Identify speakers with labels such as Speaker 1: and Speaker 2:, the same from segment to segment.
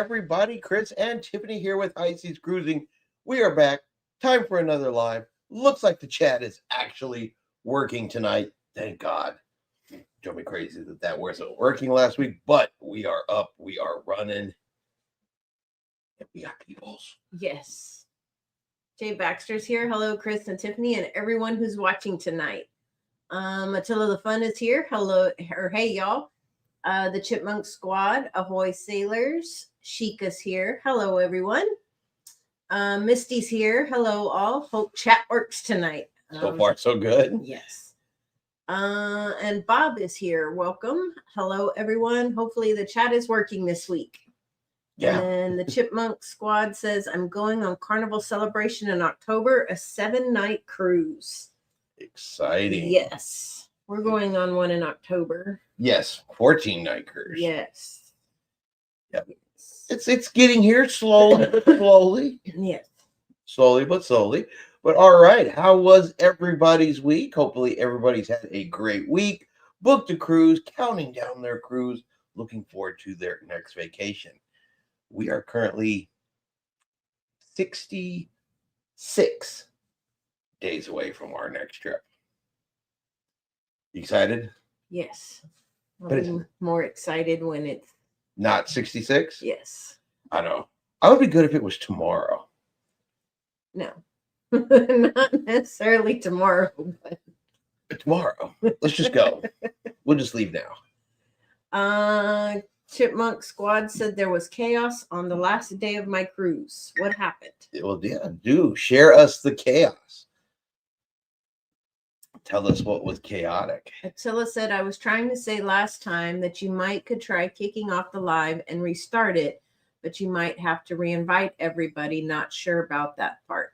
Speaker 1: everybody. Chris and Tiffany here with High Seas Cruising. We are back. Time for another live. Looks like the chat is actually working tonight. Thank God. Drove me crazy that wasn't working last week, but we are up. We are running. And we got peoples.
Speaker 2: Yes. Jay Baxter's here. Hello, Chris and Tiffany, and everyone who's watching tonight. Attila the Fun is here. Hello, or hey, y'all. The Chipmunk Squad, ahoy sailors. Sheikah's here. Hello, everyone. Misty's here. Hello, all. Hope chat works tonight.
Speaker 1: So far, so good.
Speaker 2: Yes. And Bob is here. Welcome. Hello, everyone. Hopefully the chat is working this week.
Speaker 1: Yeah.
Speaker 2: And the Chipmunk Squad says, I'm going on Carnival Celebration in October, a 7-night cruise.
Speaker 1: Exciting.
Speaker 2: Yes. We're going on one in October.
Speaker 1: Yes. 14-night cruise.
Speaker 2: Yes.
Speaker 1: Yep. It's getting here slowly but slowly.
Speaker 2: Yes.
Speaker 1: Slowly but slowly. But all right. How was everybody's week? Hopefully everybody's had a great week. Booked a cruise, counting down their cruise, looking forward to their next vacation. We are currently 66 days away from our next trip. You excited?
Speaker 2: Yes.
Speaker 1: But it's
Speaker 2: more excited when it's
Speaker 1: not 66?
Speaker 2: Yes.
Speaker 1: I know. I would be good if it was tomorrow.
Speaker 2: No. Not necessarily tomorrow, but
Speaker 1: tomorrow. Let's just go. We'll just leave
Speaker 2: now. Chipmunk Squad said there was chaos on the last day of my cruise. What happened?
Speaker 1: Well, yeah, do share us the chaos. Tell us what was chaotic.
Speaker 2: Attila said, I was trying to say last time that you could try kicking off the live and restart it, but you might have to reinvite everybody. Not sure about that part.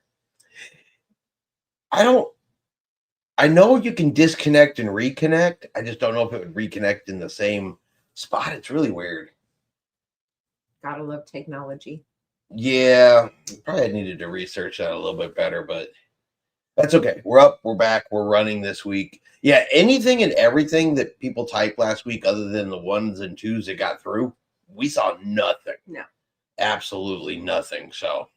Speaker 1: I know you can disconnect and reconnect. I just don't know if it would reconnect in the same spot. It's really weird.
Speaker 2: Gotta love technology.
Speaker 1: Yeah, probably needed to research that a little bit better, but that's okay. We're up, we're back, we're running this week. Yeah, anything and everything that people typed last week other than the 1s and 2s that got through, we saw nothing.
Speaker 2: No.
Speaker 1: Absolutely nothing. So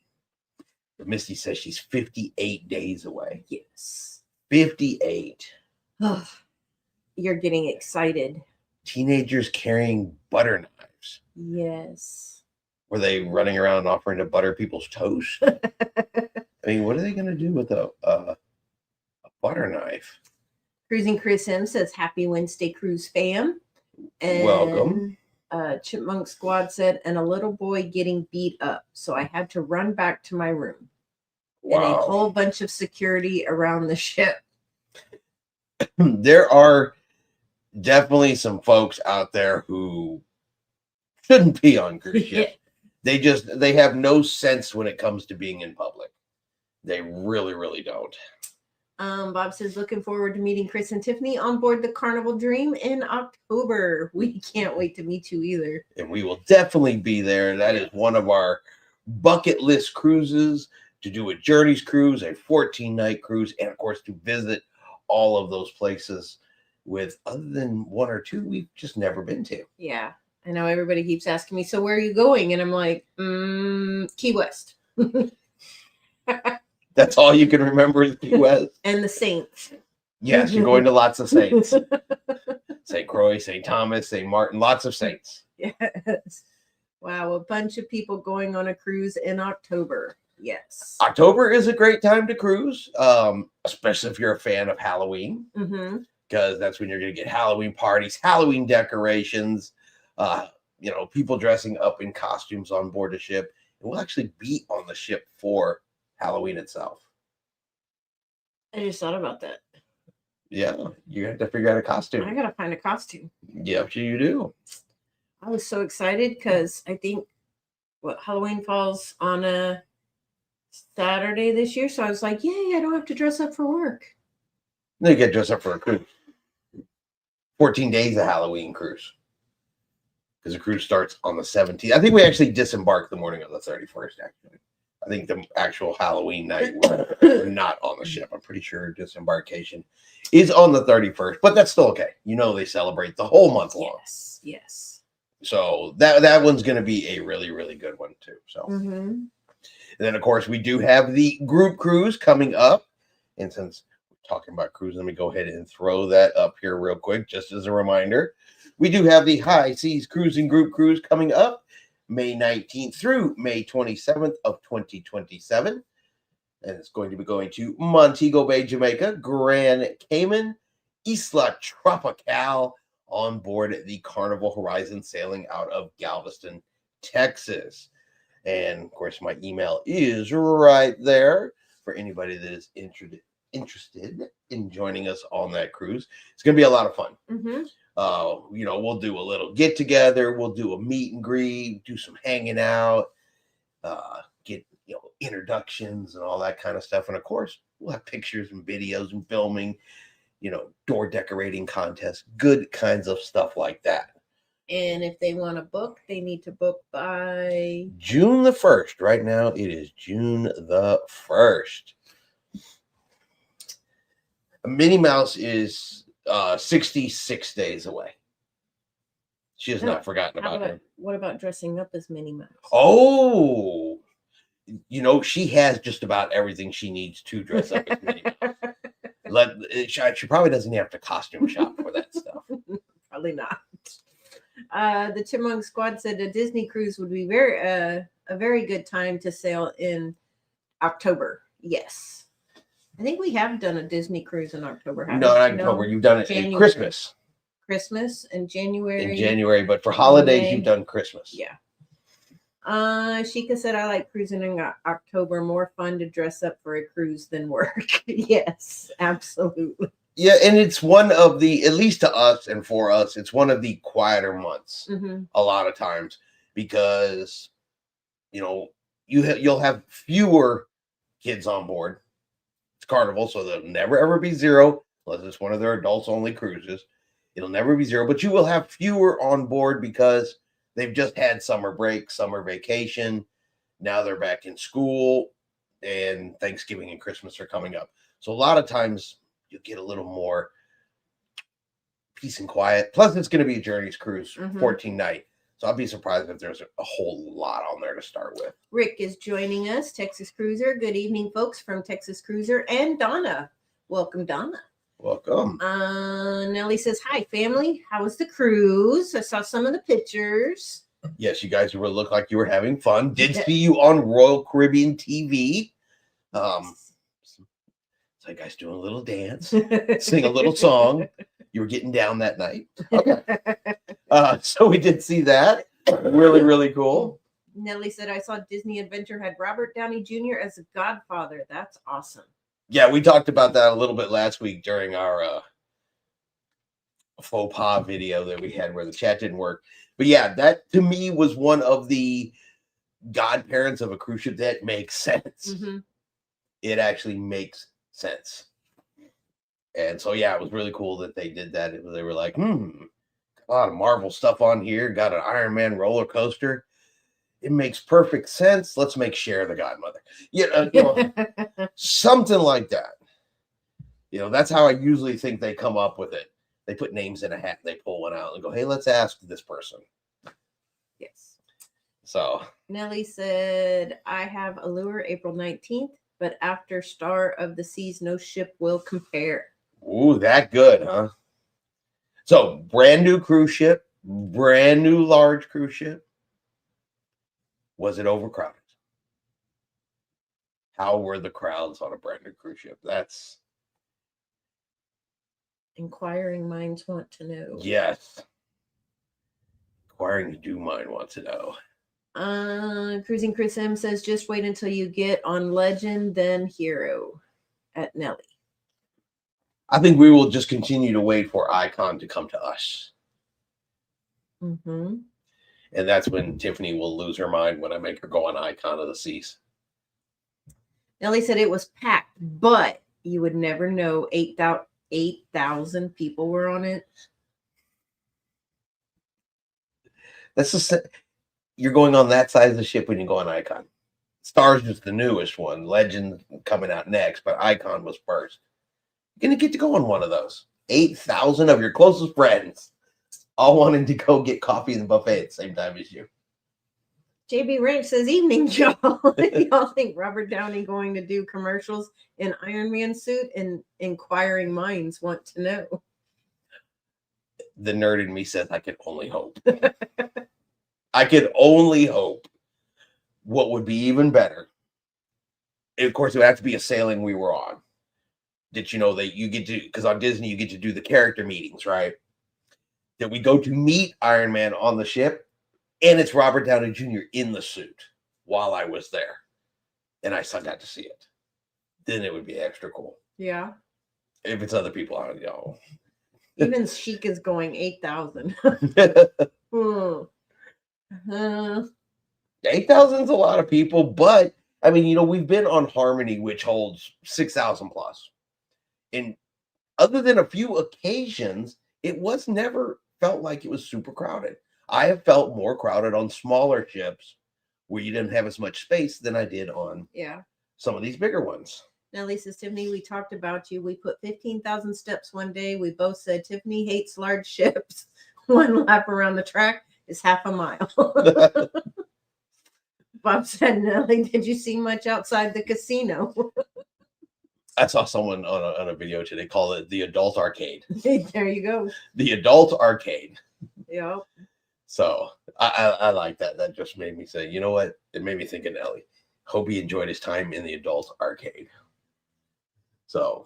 Speaker 1: Misty says she's 58 days away.
Speaker 2: Yes.
Speaker 1: 58.
Speaker 2: Oh, you're getting excited.
Speaker 1: Teenagers carrying butter knives.
Speaker 2: Yes.
Speaker 1: Were they running around offering to butter people's toast? I mean, what are they going to do with a butter knife?
Speaker 2: Cruising Chris M says, Happy Wednesday, Cruise fam. And,
Speaker 1: welcome.
Speaker 2: Chipmunk Squad said, and a little boy getting beat up. So I had to run back to my room.
Speaker 1: Wow.
Speaker 2: And a whole bunch of security around the ship.
Speaker 1: There are definitely some folks out there who shouldn't be on cruise ships. They have no sense when it comes to being in public. They really, really don't.
Speaker 2: Bob says, looking forward to meeting Chris and Tiffany on board the Carnival Dream in October. We can't wait to meet you either.
Speaker 1: And we will definitely be there. That is one of our bucket list cruises, to do a Journeys cruise, a 14-night cruise, and of course to visit all of those places with, other than 1 or 2, we've just never been to.
Speaker 2: Yeah. I know everybody keeps asking me, so where are you going? And I'm like, Key West.
Speaker 1: That's all you can remember is Key West.
Speaker 2: And the Saints.
Speaker 1: Yes, you're going to lots of saints. St. Croix, St. Thomas, St. Martin, lots of saints.
Speaker 2: Yes. Wow, a bunch of people going on a cruise in October. Yes.
Speaker 1: October is a great time to cruise, especially if you're a fan of Halloween, because that's when you're going to get Halloween parties, Halloween decorations, people dressing up in costumes on board a ship. And we'll actually be on the ship for Halloween itself.
Speaker 2: I just thought about that.
Speaker 1: Yeah, you have to figure out a costume.
Speaker 2: I got to find a costume.
Speaker 1: Yep, you do.
Speaker 2: I was so excited because I think Halloween falls on a Saturday this year. So I was like, yay, I don't have to dress up for work.
Speaker 1: Then you get dressed up for a cruise. 14 days of Halloween cruise. Because the cruise starts on the 17th. I think we actually disembark the morning of the 31st, actually. I think the actual Halloween night, we're not on the ship. I'm pretty sure disembarkation is on the 31st, but that's still okay. You know, they celebrate the whole month long.
Speaker 2: Yes, yes.
Speaker 1: So that one's going to be a really, really good one too. So, and then of course we do have the group cruise coming up. And since we're talking about cruise, let me go ahead and throw that up here real quick, just as a reminder. We do have the High Seas Cruising Group Cruise coming up May 19th through May 27th of 2027. And it's going to be going to Montego Bay, Jamaica, Grand Cayman, Isla Tropical, on board the Carnival Horizon sailing out of Galveston, Texas. And of course, my email is right there for anybody that is interested in joining us on that cruise. It's going to be a lot of fun. We'll do a little get together, we'll do a meet and greet, do some hanging out, get introductions and all that kind of stuff. And of course, we'll have pictures and videos and filming, door decorating contests, good kinds of stuff like that.
Speaker 2: And if they want to book, they need to book by
Speaker 1: June the 1st. Right now, it is June the 1st. Minnie Mouse is 66 days away. She has not forgotten about him.
Speaker 2: What about dressing up as Minnie Mouse?
Speaker 1: Oh, she has just about everything she needs to dress up as Minnie Mouse. She probably doesn't have to costume shop for that stuff.
Speaker 2: Probably not. The Chipmunk Squad said a Disney cruise would be a very good time to sail in October. Yes. I think we have done a Disney cruise in October.
Speaker 1: No, not October. You've done it in Christmas.
Speaker 2: Christmas and January.
Speaker 1: In January, but for holidays, you've done Christmas.
Speaker 2: Yeah. Sheikah said, I like cruising in October. More fun to dress up for a cruise than work. Yes, absolutely.
Speaker 1: Yeah, and it's one of the, at least to us and for us, it's one of the quieter months a lot of times because, you'll have fewer kids on board. It's Carnival, so there'll never ever be zero unless it's one of their adults only cruises. It'll never be zero, but you will have fewer on board because they've just had summer break, summer vacation. Now they're back in school, and Thanksgiving and Christmas are coming up. So a lot of times you get a little more peace and quiet. Plus, it's going to be a Journeys cruise, 14 night. So I'll be surprised if there's a whole lot on there to start with.
Speaker 2: Rick is joining us, Texas Cruiser. Good evening, folks, from Texas Cruiser. And Donna. Welcome, Donna.
Speaker 1: Welcome.
Speaker 2: Nellie says, hi, family. How was the cruise? I saw some of the pictures.
Speaker 1: Yes, you guys would look like you were having fun. Did see you on Royal Caribbean TV. So you guys doing a little dance, sing a little song. You were getting down that night. Okay. So we did see that. Really, really cool.
Speaker 2: Nellie said, I saw Disney Adventure had Robert Downey Jr. as a godfather. That's awesome.
Speaker 1: Yeah, we talked about that a little bit last week during our faux pas video that we had where the chat didn't work. But yeah, that to me was one of the godparents of a cruise ship that makes sense. It actually makes sense. And so, yeah, it was really cool that they did that. They were like, a lot of Marvel stuff on here. Got an Iron Man roller coaster. It makes perfect sense. Let's make Cher the godmother. Something like that. That's how I usually think they come up with it. They put names in a hat. They pull one out and go, hey, let's ask this person.
Speaker 2: Yes.
Speaker 1: So.
Speaker 2: Nellie said, I have Allure April 19th, but after Star of the Seas, no ship will compare.
Speaker 1: Ooh, that good, huh? So, brand new cruise ship, brand new large cruise ship. Was it overcrowded? How were the crowds on a brand new cruise ship? That's
Speaker 2: inquiring minds want to know.
Speaker 1: Yes. Inquiring mind want to know.
Speaker 2: Cruising Chris M says, just wait until you get on Legend, then Hero at Nelly.
Speaker 1: I think we will just continue to wait for Icon to come to us.
Speaker 2: Mm-hmm.
Speaker 1: And that's when Tiffany will lose her mind when I make her go on Icon of the Seas.
Speaker 2: Nellie said it was packed, but you would never know 8,000 people were on it.
Speaker 1: That's just, you're going on that side of the ship when you go on Icon. Star's just the newest one. Legend coming out next, but Icon was first. You're going to get to go on one of those. 8,000 of your closest friends. all wanting to go get coffee in the buffet at the same time as you.
Speaker 2: JB Ranch says, evening, y'all. Y'all think Robert Downey going to do commercials in Iron Man suit? And inquiring minds want to know.
Speaker 1: The nerd in me says I can only hope. I could only hope. What would be even better, and of course, it would have to be a sailing we were on. Did you know that you get to, because on Disney, you get to do the character meetings, right? That we go to meet Iron Man on the ship, and it's Robert Downey Jr. in the suit while I was there, and I still got to see it. Then it would be extra cool.
Speaker 2: Yeah.
Speaker 1: If it's other people, I don't know.
Speaker 2: Even Sheik is going 8,000.
Speaker 1: 8,000 is a lot of people, but I mean, you know, we've been on Harmony, which holds 6,000 plus. And other than a few occasions, it was never felt like it was super crowded. I have felt more crowded on smaller ships where you didn't have as much space than I did on some of these bigger ones.
Speaker 2: Nellie says, Tiffany, we talked about you. We put 15,000 steps one day. We both said Tiffany hates large ships. One lap around the track is half a mile. Bob said, Nellie, did you see much outside the casino?
Speaker 1: I saw someone on a video today call it the adult arcade.
Speaker 2: There you go.
Speaker 1: The adult arcade.
Speaker 2: Yep.
Speaker 1: So I like that. That just made me say, you know what? It made me think of Nelly. Hope he enjoyed his time in the adult arcade. So,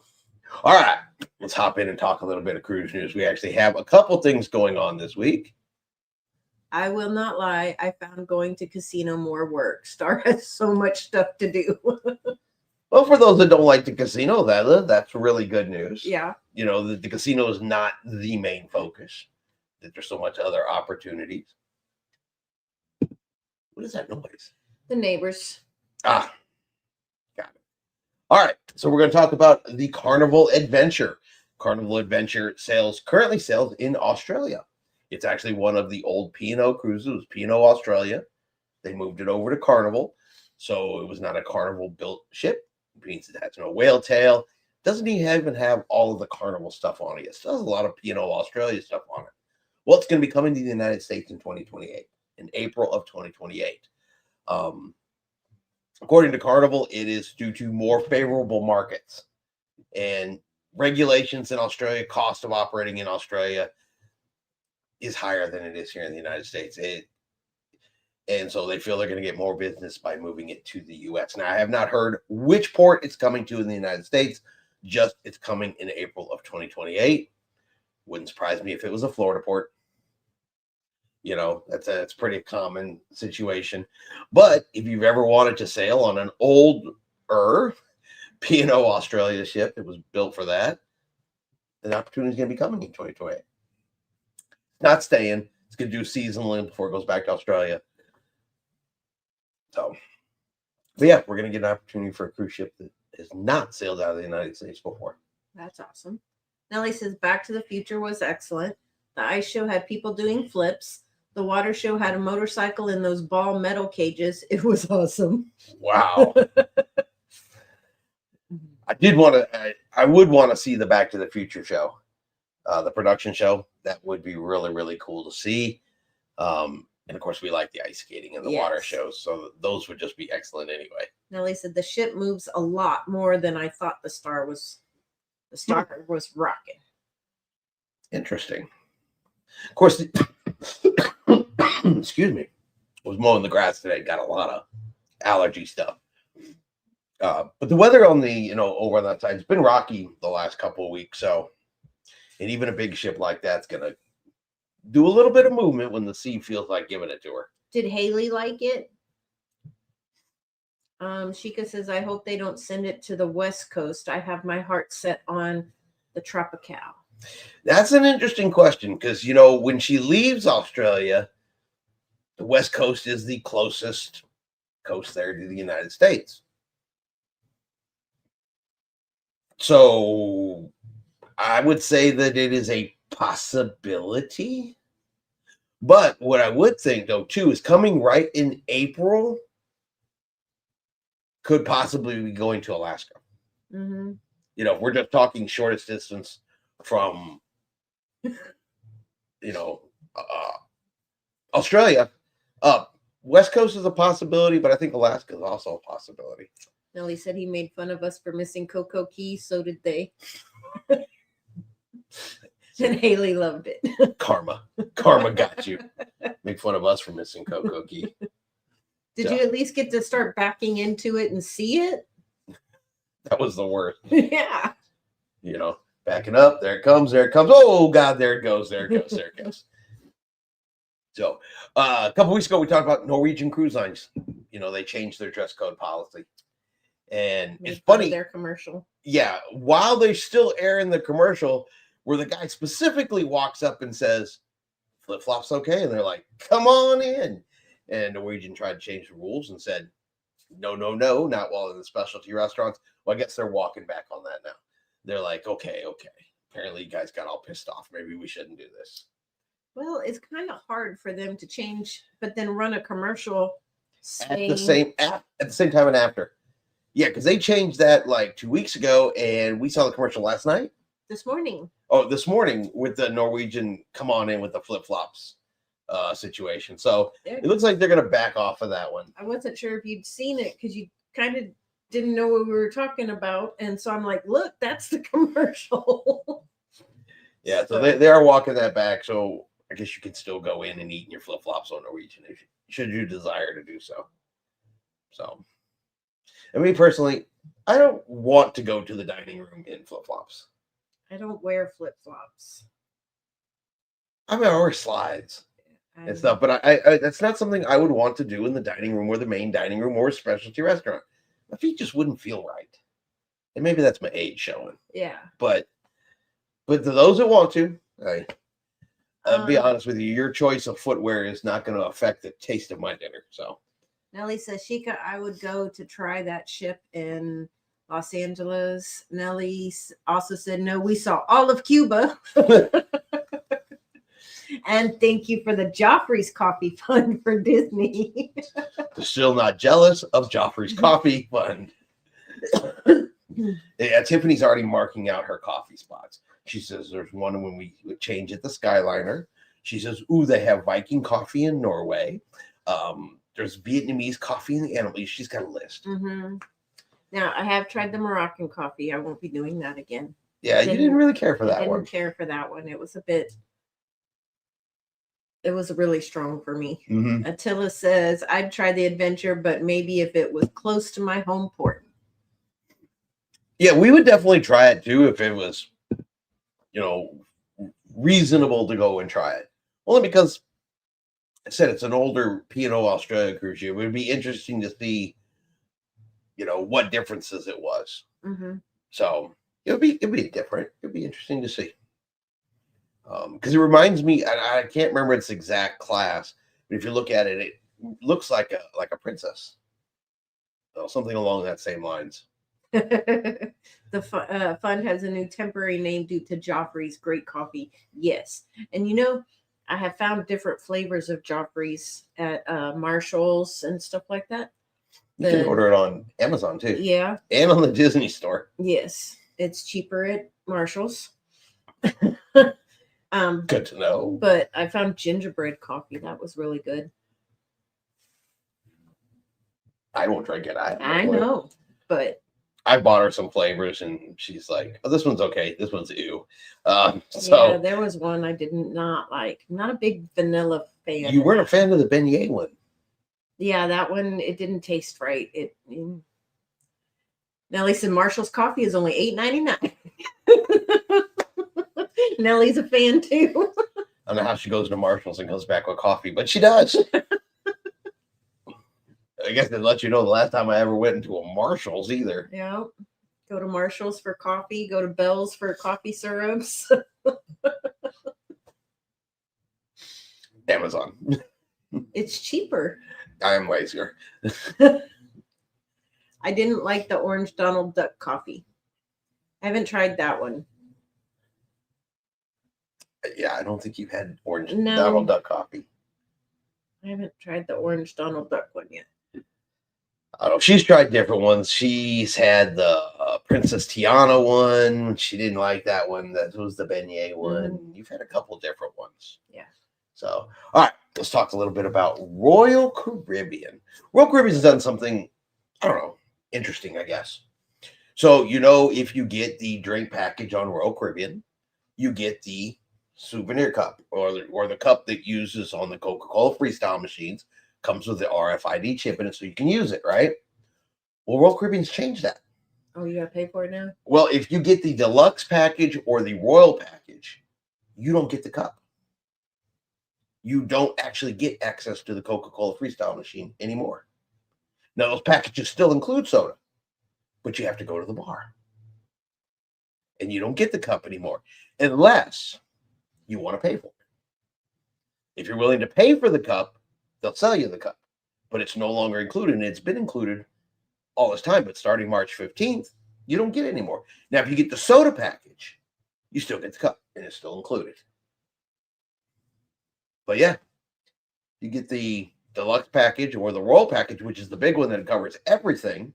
Speaker 1: all right, let's hop in and talk a little bit of cruise news. We actually have a couple things going on this week.
Speaker 2: I will not lie. I found going to casino more work. Star has so much stuff to do.
Speaker 1: Well, for those that don't like the casino, that's really good news.
Speaker 2: Yeah.
Speaker 1: You know, the casino is not the main focus. That there's so much other opportunities. What is that noise?
Speaker 2: The neighbors.
Speaker 1: Got it. All right, so we're going to talk about the Carnival Adventure. Carnival Adventure currently sails in Australia. It's actually one of the old P&O cruises. It was P&O Australia. They moved it over to Carnival, so it was not a Carnival-built ship. It means it has no whale tail. Doesn't even have all of the Carnival stuff on it. It still has a lot of P&O Australia stuff on it. Well, it's going to be coming to the United States in 2028, in April of 2028. According to Carnival, it is due to more favorable markets and regulations in Australia. Cost of operating in Australia is higher than it is here in the United States. And so they feel they're going to get more business by moving it to the U.S. Now, I have not heard which port it's coming to in the United States. Just it's coming in April of 2028. Wouldn't surprise me if it was a Florida port. You know, that's a pretty common situation. But if you've ever wanted to sail on an older P&O Australia ship that was built for that, the opportunity is going to be coming in 2028. Not staying. It's going to do seasonally before it goes back to Australia. So, but yeah, we're going to get an opportunity for a cruise ship that has not sailed out of the United States before.
Speaker 2: That's awesome. Nellie says, Back to the Future was excellent. The ice show had people doing flips. The water show had a motorcycle in those ball metal cages. It was awesome.
Speaker 1: Wow. I would want to see the Back to the Future show, the production show. That would be really, really cool to see. And of course, we like the ice skating and the water shows. So those would just be excellent anyway.
Speaker 2: Nellie said, the ship moves a lot more than I thought the Star was rocking.
Speaker 1: Interesting. Of course, excuse me, I was mowing the grass today. Got a lot of allergy stuff. But the weather on the, over on that side, it's been rocky the last couple of weeks. So, and even a big ship like that's going to do a little bit of movement when the sea feels like giving it to her.
Speaker 2: Did Haley like it? Sheikah says, I hope they don't send it to the West Coast. I have my heart set on the Tropical.
Speaker 1: That's an interesting question because, when she leaves Australia, the West Coast is the closest coast there to the United States. So I would say that it is a possibility. But what I would think, though, too, is coming right in April could possibly be going to Alaska.
Speaker 2: Mm-hmm.
Speaker 1: We're just talking shortest distance from, Australia. West Coast is a possibility, but I think Alaska is also a possibility.
Speaker 2: Nelly said he made fun of us for missing Cocoa Key. So did they. And Haley loved it.
Speaker 1: Karma got you. Make fun of us for missing Cocoa Key.
Speaker 2: Did you at least get to start backing into it and see it?
Speaker 1: That was the worst.
Speaker 2: Yeah.
Speaker 1: You know, backing up. There it comes. There it comes. Oh, God, there it goes. There it goes. There it goes. So a couple weeks ago, we talked about Norwegian Cruise Lines. You know, they changed their dress code policy. And it's funny.
Speaker 2: Their commercial.
Speaker 1: Yeah. While they're still airing the commercial, where the guy specifically walks up and says, flip-flops okay? And they're like, come on in. And Norwegian tried to change the rules and said, no, not while in the specialty restaurants. Well, I guess they're walking back on that now. They're like, okay. Apparently you guys got all pissed off. Maybe we shouldn't do this.
Speaker 2: Well, it's kind of hard for them to change, but then run a commercial
Speaker 1: at the same time and after. Yeah, because they changed that like 2 weeks ago, and we saw the commercial last night.
Speaker 2: This morning.
Speaker 1: Oh, this morning with the Norwegian come on in with the flip-flops situation. So it looks like they're going to back off of that one.
Speaker 2: I wasn't sure if you'd seen it because you kind of didn't know what we were talking about. And so I'm like, look, that's the commercial.
Speaker 1: Yeah, so they are walking that back. So I guess you can still go in and eat in your flip-flops on Norwegian should you desire to do so. So, and me personally, I don't want to go to the dining room in flip-flops.
Speaker 2: I don't wear flip-flops.
Speaker 1: I mean, I wear slides and stuff, but I that's not something I would want to do in the dining room or the main dining room or a specialty restaurant. My feet just wouldn't feel right. And maybe that's my age showing.
Speaker 2: Yeah.
Speaker 1: But to those that want to, I'll be honest with you, your choice of footwear is not going to affect the taste of my dinner. So
Speaker 2: Nelly says, Sheikah, I would go to try that ship in Los Angeles. Nelly also said, no, we saw all of Cuba. And thank you for the Joffrey's Coffee Fund for Disney.
Speaker 1: They're still not jealous of Joffrey's Coffee Fund. Yeah, Tiffany's already marking out her coffee spots. She says there's one when we change at the Skyliner. She says, ooh, they have Viking coffee in Norway. There's Vietnamese coffee in the Antilles. She's got a list.
Speaker 2: Mm-hmm. Now, I have tried the Moroccan coffee. I won't be doing that again.
Speaker 1: Yeah, you didn't really care for that one.
Speaker 2: I didn't care for that one. It was really strong for me.
Speaker 1: Mm-hmm.
Speaker 2: Attila says, I'd try the adventure, but maybe if it was close to my home port.
Speaker 1: Yeah, we would definitely try it too if it was, reasonable to go and try it. Only because I said it's an older P&O Australia cruise ship. It would be interesting to see, what differences it was.
Speaker 2: Mm-hmm.
Speaker 1: So it'd be different. It'd be interesting to see. Because it reminds me, I can't remember its exact class, but if you look at it, it looks like a princess. So something along that same lines.
Speaker 2: The fund has a new temporary name due to Joffrey's great coffee. Yes. And I have found different flavors of Joffrey's at Marshall's and stuff like that.
Speaker 1: You can order it on Amazon too.
Speaker 2: Yeah.
Speaker 1: And on the Disney store.
Speaker 2: Yes. It's cheaper at Marshall's.
Speaker 1: Good to know.
Speaker 2: But I found gingerbread coffee. That was really good.
Speaker 1: I won't drink it.
Speaker 2: I know, but
Speaker 1: I bought her some flavors, and she's like, "Oh, this one's okay. This one's ew."
Speaker 2: Yeah, there was one I did not like. I'm not a big vanilla fan.
Speaker 1: You weren't a fan of the beignet one.
Speaker 2: Yeah, that one, it didn't taste right. Nellie said Marshall's coffee is only $8.99. Nellie's a fan too.
Speaker 1: I don't know how she goes to Marshall's and comes back with coffee, but she does. I guess they let you know the last time I ever went into a Marshall's either.
Speaker 2: Yeah. Go to Marshall's for coffee. Go to Bell's for coffee syrups.
Speaker 1: Amazon.
Speaker 2: It's cheaper.
Speaker 1: I am lazier.
Speaker 2: I didn't like the orange Donald Duck coffee. I haven't tried that one.
Speaker 1: Yeah, I don't think you've had orange Donald Duck coffee.
Speaker 2: I haven't tried the orange Donald Duck one yet.
Speaker 1: I don't know. She's tried different ones. She's had the Princess Tiana one. She didn't like that one. That was the beignet one. You've had a couple different ones.
Speaker 2: Yeah.
Speaker 1: So, all right, let's talk a little bit about Royal Caribbean. Royal Caribbean has done something, I don't know, interesting, I guess. So, if you get the drink package on Royal Caribbean, you get the souvenir cup or the cup that uses on the Coca-Cola Freestyle machines, comes with the RFID chip in it so you can use it, right? Well, Royal Caribbean's changed that.
Speaker 2: Oh, you gotta pay for it now?
Speaker 1: Well, if you get the deluxe package or the royal package, you don't get the cup. You don't actually get access to the Coca-Cola Freestyle machine anymore. Now, those packages still include soda, but you have to go to the bar. And you don't get the cup anymore unless you want to pay for it. If you're willing to pay for the cup, they'll sell you the cup, but it's no longer included. And it's been included all this time, but starting March 15th, you don't get it anymore. Now, if you get the soda package, you still get the cup and it's still included. But yeah, you get the deluxe package or the royal package, which is the big one that covers everything.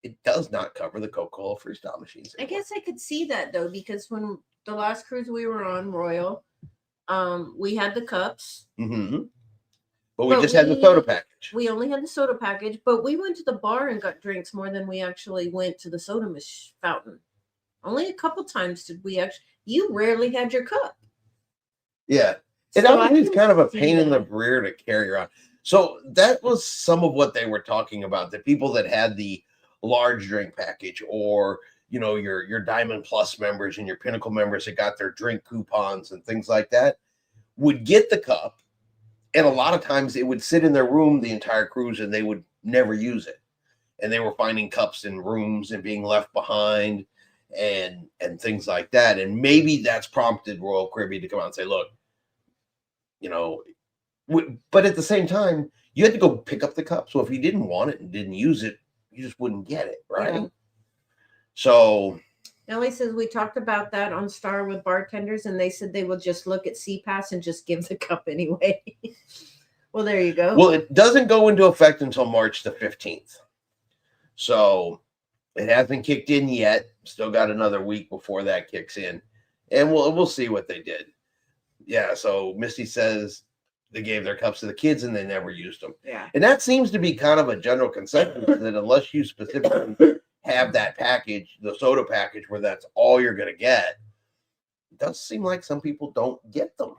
Speaker 1: It does not cover the Coca-Cola Freestyle machines anymore.
Speaker 2: I guess I could see that though, because when the last cruise we were on, Royal, we had the cups.
Speaker 1: Mm-hmm. But we just had the soda package.
Speaker 2: We only had the soda package, but we went to the bar and got drinks more than we actually went to the soda fountain. Only a couple times did we actually. You rarely had your cup.
Speaker 1: Yeah. It obviously is kind of a pain in the rear to carry around. So that was some of what they were talking about. The people that had the large drink package, or your Diamond Plus members and your Pinnacle members that got their drink coupons and things like that, would get the cup. And a lot of times it would sit in their room the entire cruise and they would never use it. And they were finding cups in rooms and being left behind and things like that. And maybe that's prompted Royal Caribbean to come out and say, look, but at the same time, you had to go pick up the cup. So if you didn't want it and didn't use it, you just wouldn't get it, right? Yeah. So
Speaker 2: Nellie says we talked about that on Star with bartenders, and they said they will just look at CPAS and just give the cup anyway. Well, there you go.
Speaker 1: Well, it doesn't go into effect until March the 15th. So it hasn't kicked in yet. Still got another week before that kicks in. And we'll see what they did. Yeah, so Misty says they gave their cups to the kids and they never used them.
Speaker 2: Yeah.
Speaker 1: And that seems to be kind of a general consensus that unless you specifically have that package, the soda package, where that's all you're going to get, it does seem like some people don't get them.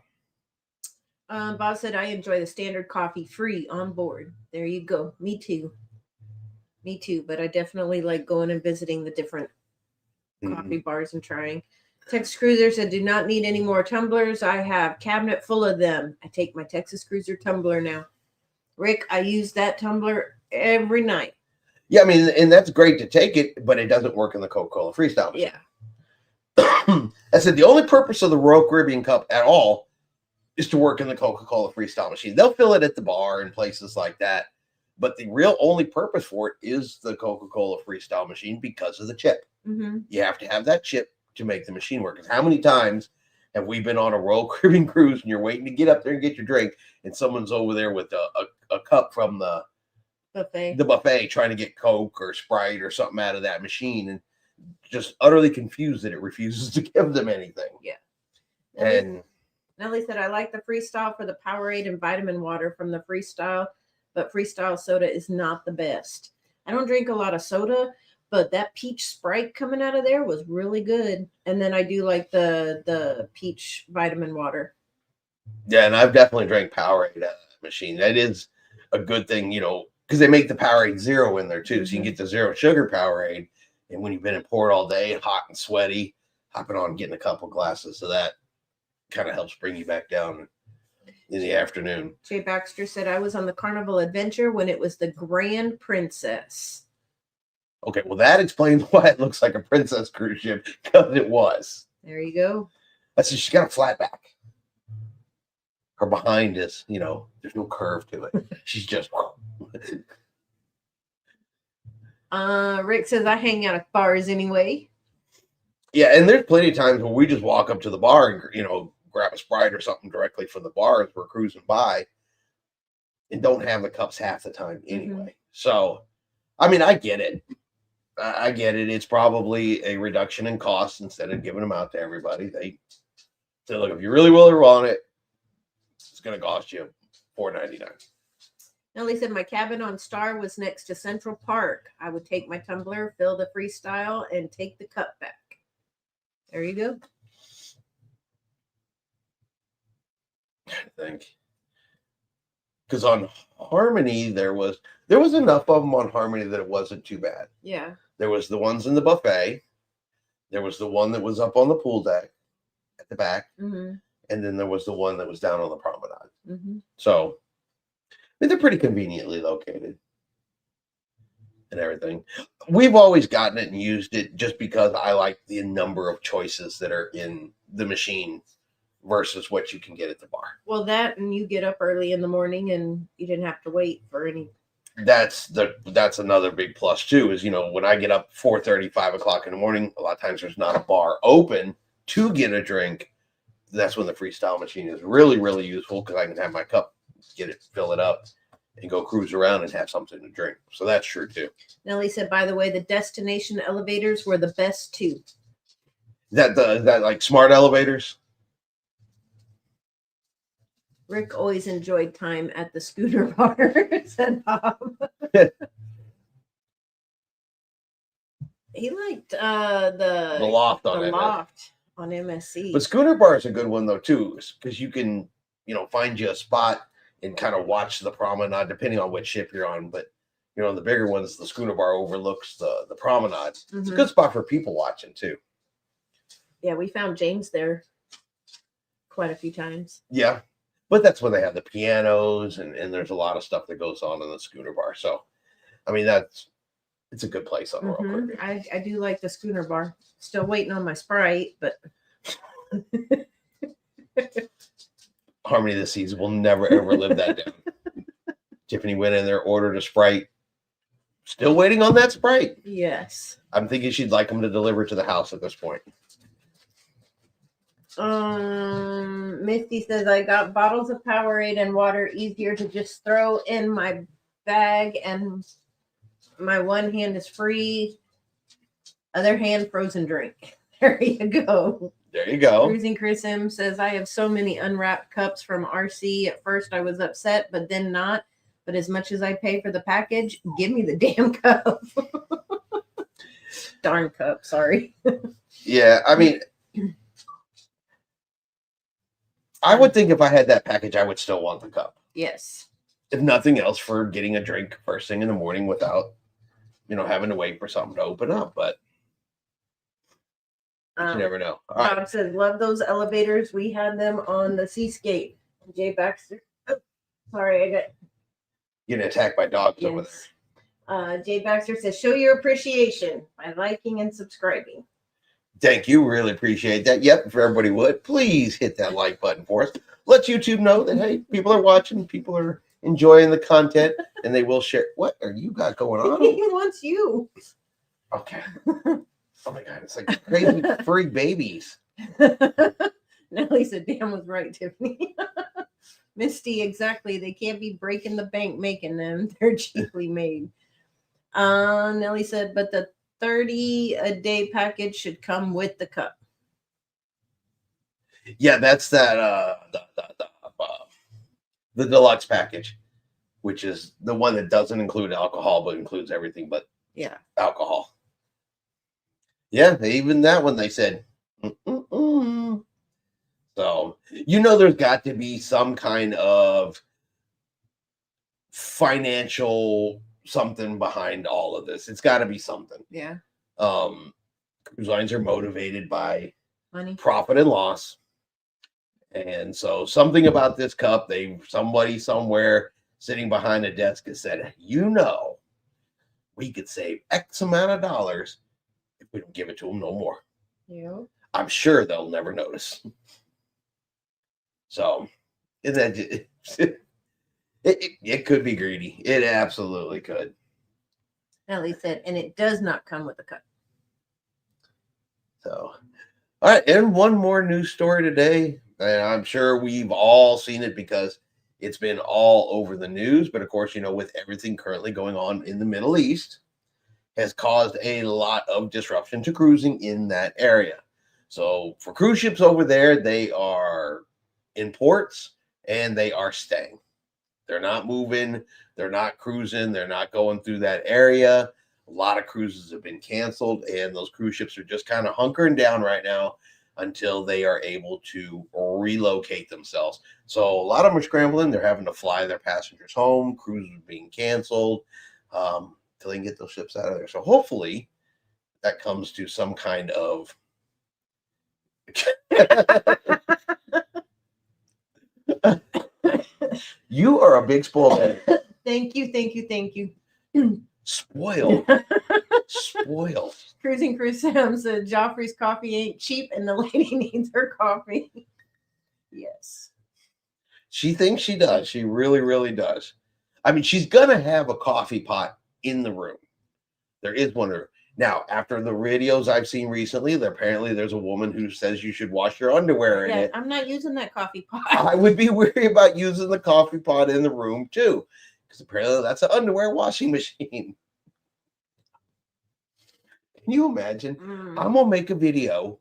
Speaker 2: Bob said, I enjoy the standard coffee free on board. There you go. Me too. But I definitely like going and visiting the different coffee bars and trying. Texas Cruiser said, do not need any more tumblers. I have cabinet full of them. I take my Texas Cruiser tumbler now. Rick, I use that tumbler every night.
Speaker 1: Yeah, I mean, and that's great to take it, but it doesn't work in the Coca-Cola Freestyle machine.
Speaker 2: Yeah.
Speaker 1: I said the only purpose of the Royal Caribbean Cup at all is to work in the Coca-Cola Freestyle machine. They'll fill it at the bar and places like that, but the real only purpose for it is the Coca-Cola Freestyle machine because of the chip.
Speaker 2: Mm-hmm.
Speaker 1: You have to have that chip to make the machine work. Because how many times have we been on a Royal Caribbean cruise and you're waiting to get up there and get your drink, and someone's over there with a cup from the buffet trying to get Coke or Sprite or something out of that machine, and just utterly confused that it refuses to give them anything.
Speaker 2: Yeah.
Speaker 1: And
Speaker 2: Nellie said, I like the Freestyle for the Powerade and vitamin water from the Freestyle, but Freestyle soda is not the best. I don't drink a lot of soda, but that peach Sprite coming out of there was really good. And then I do like the peach vitamin water.
Speaker 1: Yeah, and I've definitely drank Powerade out of that machine. That is a good thing, because they make the Powerade Zero in there too. Mm-hmm. So you can get the zero sugar Powerade. And when you've been in port all day, hot and sweaty, hopping on and getting a couple glasses of that kind of helps bring you back down in the afternoon.
Speaker 2: Jay Baxter said, I was on the Carnival Adventure when it was the Grand Princess.
Speaker 1: Okay, well, that explains why it looks like a princess cruise ship, because it was.
Speaker 2: There you go.
Speaker 1: That's she's got a flat back. Her behind is, there's no curve to it. She's just.
Speaker 2: Rick says, I hang out at bars anyway.
Speaker 1: Yeah, and there's plenty of times when we just walk up to the bar and, grab a Sprite or something directly from the bar as we're cruising by and don't have the cups half the time anyway. Mm-hmm. So, I mean, I get it. I get it. It's probably a reduction in cost instead of giving them out to everybody. They say, look, if you really want it, It's going to cost you $4.99.
Speaker 2: Nellie said, my cabin on Star was next to Central Park. I would take my tumbler, fill the freestyle, and take the cup back. There you go.
Speaker 1: I think. Because on Harmony, there was enough of them on Harmony that it wasn't too bad.
Speaker 2: Yeah.
Speaker 1: There was the ones in the buffet. There was the one that was up on the pool deck at the back.
Speaker 2: Mm-hmm.
Speaker 1: And then there was the one that was down on the promenade.
Speaker 2: Mm-hmm.
Speaker 1: So, I mean, they're pretty conveniently located and everything. We've always gotten it and used it just because I like the number of choices that are in the machine versus what you can get at the bar.
Speaker 2: Well, that, and you get up early in the morning and you didn't have to wait for any.
Speaker 1: That's another big plus too, is, you know, when I get up 4:30, 5 o'clock in the morning, a lot of times there's not a bar open to get a drink. That's when the freestyle machine is really, really useful, because I can have my cup, get it, fill it up, and go cruise around and have something to drink. So that's true too.
Speaker 2: Nellie said, by the way, the destination elevators were the best too.
Speaker 1: That like smart elevators?
Speaker 2: Rick always enjoyed time at the Scooter Bar, said Bob. He liked the
Speaker 1: loft
Speaker 2: on MSC.
Speaker 1: But Scooter Bar is a good one though too, because you can, you know, find you a spot and kind of watch the promenade depending on which ship you're on. But, you know, the bigger ones, the Scooter Bar overlooks the promenade. Mm-hmm. It's a good spot for people watching too.
Speaker 2: Yeah, we found James there quite a few times.
Speaker 1: Yeah. But that's where they have the pianos, and there's a lot of stuff that goes on in the Scooter Bar. So, I mean, it's a good place on Royal Caribbean.
Speaker 2: I do like the Scooter Bar. Still waiting on my Sprite, but
Speaker 1: Harmony this season will never, ever live that down. Tiffany went in there, ordered a Sprite. Still waiting on that Sprite.
Speaker 2: Yes.
Speaker 1: I'm thinking she'd like them to deliver to the house at this point.
Speaker 2: Misty says, I got bottles of Powerade and water, easier to just throw in my bag, and my one hand is free, other hand frozen drink. There you go.
Speaker 1: There you go.
Speaker 2: Cruising Chris M says, I have so many unwrapped cups from RC. At first I was upset, but then not. But as much as I pay for the package, give me the damn cup. Darn cup, sorry.
Speaker 1: Yeah, I mean, I would think if I had that package, I would still want the cup.
Speaker 2: Yes.
Speaker 1: If nothing else, for getting a drink first thing in the morning without, you know, having to wait for something to open up. But you never know.
Speaker 2: Bob says, love those elevators. We had them on the Seascape. Jay Baxter. Oh, sorry, I got
Speaker 1: getting attacked by dogs over there.
Speaker 2: Jay Baxter says, show your appreciation by liking and subscribing.
Speaker 1: Thank you. Really appreciate that. Yep. If everybody would, please hit that like button for us. Let YouTube know that, hey, people are watching, people are enjoying the content, and they will share. What are you got going on?
Speaker 2: He wants you.
Speaker 1: Okay. Oh my God. It's like crazy furry babies.
Speaker 2: Nellie said, damn was right, Tiffany. Misty, exactly. They can't be breaking the bank making them. They're cheaply made. Nellie said, but the 30 a day package should come with the cup.
Speaker 1: Yeah, that's that the deluxe package, which is the one that doesn't include alcohol but includes everything but alcohol. Yeah, even that one they said. So, you know, there's got to be some kind of financial something behind all of this. It's got to be something.
Speaker 2: Yeah.
Speaker 1: Cruise lines are motivated by
Speaker 2: money,
Speaker 1: profit and loss. And so something about this cup, somebody somewhere sitting behind a desk has said, you know, we could save X amount of dollars if we don't give it to them no more.
Speaker 2: Yeah.
Speaker 1: I'm sure they'll never notice. So it could be greedy. It absolutely could.
Speaker 2: Nellie said, and it does not come with a cup.
Speaker 1: So, all right. And one more news story today. And I'm sure we've all seen it because it's been all over the news. But of course, you know, with everything currently going on in the Middle East, has caused a lot of disruption to cruising in that area. So for cruise ships over there, they are in ports. and they are staying. They're not moving. They're not cruising. They're not going through that area. A lot of cruises have been canceled, and those cruise ships are just kind of hunkering down right now until they are able to relocate themselves. So a lot of them are scrambling. They're having to fly their passengers home. Cruises are being canceled till they can get those ships out of there. So hopefully that comes to some kind of You are a big spoiled.
Speaker 2: Thank you.
Speaker 1: Spoiled. Spoiled.
Speaker 2: Cruising Chris Sam said Joffrey's coffee ain't cheap and the lady needs her coffee. Yes.
Speaker 1: She thinks she does. She really, really does. I mean, she's going to have a coffee pot in the room. There is one. Now, after the videos I've seen recently, apparently there's a woman who says you should wash your underwear in it.
Speaker 2: I'm not using that coffee pot.
Speaker 1: I would be worried about using the coffee pot in the room too, because apparently that's an underwear washing machine. Can you imagine? I'm going to make a video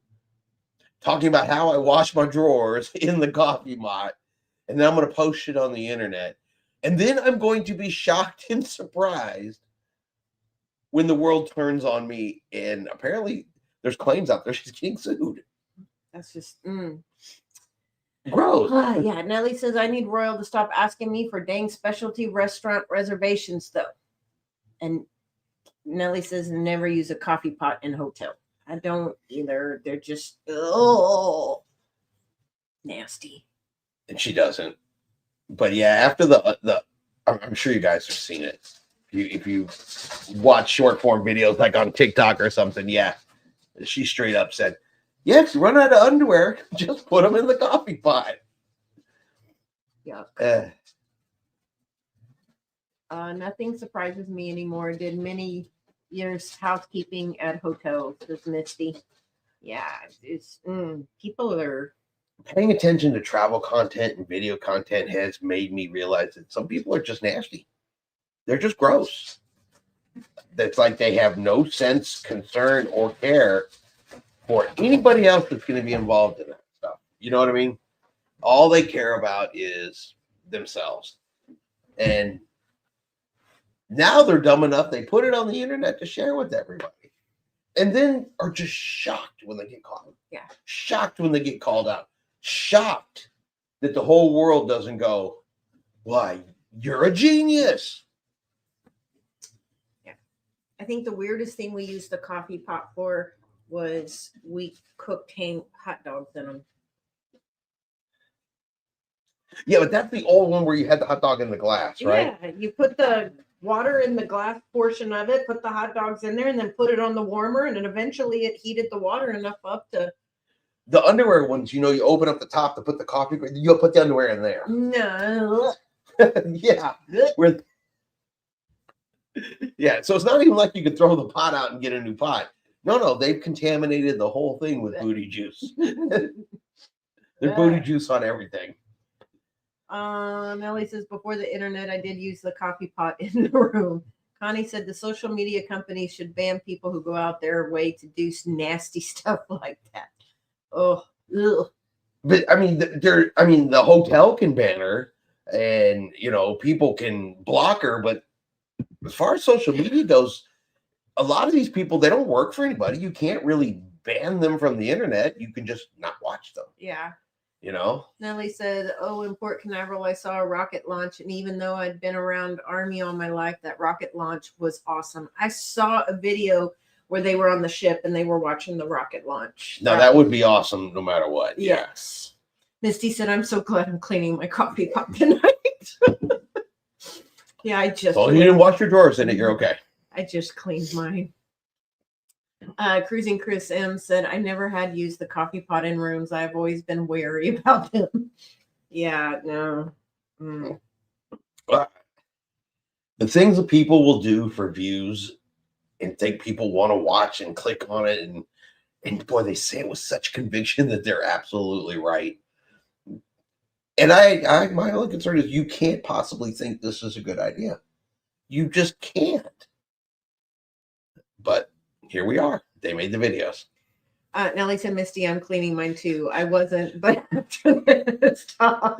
Speaker 1: talking about how I wash my drawers in the coffee pot, and then I'm going to post it on the internet. And then I'm going to be shocked and surprised when the world turns on me, and apparently there's claims out there she's getting sued.
Speaker 2: That's just
Speaker 1: gross.
Speaker 2: Yeah, Nellie says I need Royal to stop asking me for dang specialty restaurant reservations though. And Nellie says never use a coffee pot in a hotel. I don't either. They're just nasty.
Speaker 1: And she doesn't. But yeah, after the I'm sure you guys have seen it. If you watch short form videos like on TikTok or something, yeah, she straight up said, "Yes, run out of underwear, just put them in the coffee pot."
Speaker 2: Yuck. Nothing surprises me anymore. Did many years housekeeping at hotels. Says Misty. Yeah, it's people are
Speaker 1: paying attention to travel content and video content has made me realize that some people are just nasty. They're just gross. That's like they have no sense, concern, or care for anybody else that's going to be involved in that stuff. You know what I mean? All they care about is themselves. And now they're dumb enough, they put it on the internet to share with everybody. And then are just shocked when they get caught.
Speaker 2: Yeah.
Speaker 1: Shocked when they get called out. Shocked that the whole world doesn't go, "Why, you're a genius."
Speaker 2: I think the weirdest thing we used the coffee pot for was we cooked hot dogs in them.
Speaker 1: Yeah, but that's the old one where you had the hot dog in the glass, right?
Speaker 2: Yeah, you put the water in the glass portion of it, put the hot dogs in there, and then put it on the warmer, and then eventually it heated the water enough up to...
Speaker 1: The underwear ones, you open up the top to put the coffee, you'll put the underwear in there.
Speaker 2: No.
Speaker 1: Yeah. Yeah, so it's not even like you can throw the pot out and get a new pot. No, they've contaminated the whole thing with booty juice. There's booty juice on everything.
Speaker 2: Nellie says, before the internet, I did use the coffee pot in the room. Connie said the social media companies should ban people who go out their way to do nasty stuff like that. Oh, ugh.
Speaker 1: But I mean, the hotel can ban her, and people can block her. But as far as social media goes, a lot of these people, they don't work for anybody. You can't really ban them from the internet. You can just not watch them.
Speaker 2: Yeah.
Speaker 1: Nellie
Speaker 2: said, in Port Canaveral, I saw a rocket launch. And even though I'd been around Army all my life, that rocket launch was awesome. I saw a video where they were on the ship and they were watching the rocket launch.
Speaker 1: Now, that would be awesome no matter what.
Speaker 2: Yes. Misty said, I'm so glad I'm cleaning my coffee pot tonight. Yeah, I just...
Speaker 1: Well, you didn't wash your drawers in it. You're okay.
Speaker 2: I just cleaned mine. Cruising Chris M said, I never had used the coffee pot in rooms. I've always been wary about them. Yeah, no.
Speaker 1: The things that people will do for views and think people want to watch and click on it. And boy, they say it with such conviction that they're absolutely right. And my only concern is you can't possibly think this is a good idea. You just can't. But here we are. They made the videos.
Speaker 2: Nellie said, Misty, I'm cleaning mine too. I wasn't, but after this talk.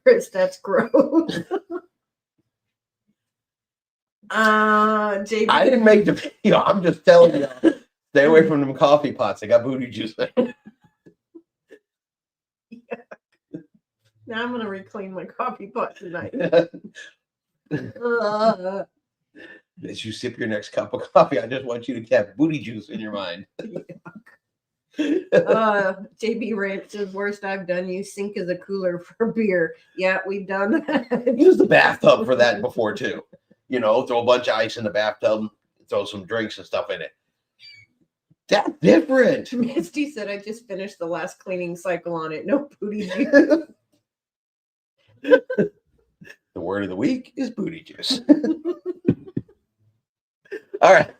Speaker 2: Chris, that's gross. JB.
Speaker 1: I didn't make the video. I'm just telling you. Stay away from them coffee pots. They got booty juice there.
Speaker 2: Yeah. Now I'm going to re-clean my coffee pot tonight.
Speaker 1: As you sip your next cup of coffee, I just want you to have booty juice in your mind.
Speaker 2: JB Ranch says, worst I've done, use sink as a cooler for beer. Yeah, we've done that.
Speaker 1: Use the bathtub for that before too. You know, throw a bunch of ice in the bathtub, throw some drinks and stuff in it. That's different.
Speaker 2: Misty said, I just finished the last cleaning cycle on it. No booty juice.
Speaker 1: The word of the week is booty juice. All right.